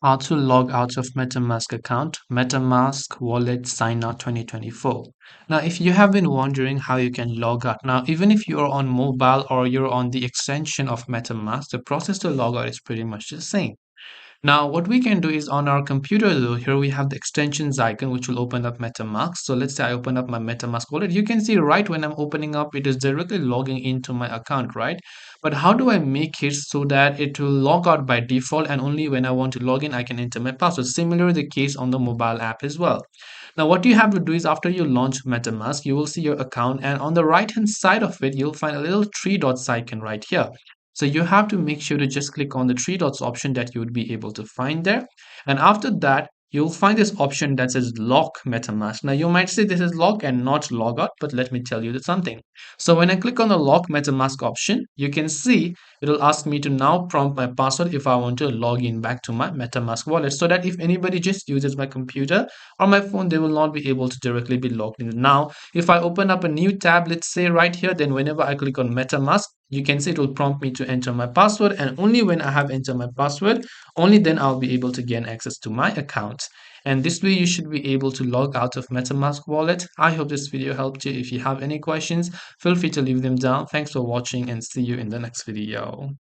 How to log out of MetaMask account, MetaMask Wallet Sign Out 2024. Now, if you have been wondering how you can log out, now, even if you're on mobile or you're on the extension of MetaMask, the process to log out is pretty much the same. Now, what we can do is on our computer though, here we have the extensions icon which will open up MetaMask. So let's say I open up my MetaMask wallet. You can see right when I'm opening up, it is directly logging into my account, right? But how do I make it so that it will log out by default and only when I want to log in, I can enter my password? Similar the case on the mobile app as well. Now, what you have to do is after you launch MetaMask, you will see your account and on the right hand side of it, you'll find a little three dots icon right here. So you have to make sure to just click on the three dots option that you would be able to find there. And after that, you'll find this option that says lock MetaMask. Now you might say this is lock and not logout, but let me tell you something. So when I click on the lock MetaMask option, you can see it'll ask me to now prompt my password if I want to log in back to my MetaMask wallet so that if anybody just uses my computer or my phone, they will not be able to directly be logged in. Now, if I open up a new tab, let's say right here, then whenever I click on MetaMask, you can see it will prompt me to enter my password, and only when I have entered my password, only then I'll be able to gain access to my account. And this way you should be able to log out of MetaMask wallet. I hope this video helped you. If you have any questions, feel free to leave them down. Thanks for watching and see you in the next video.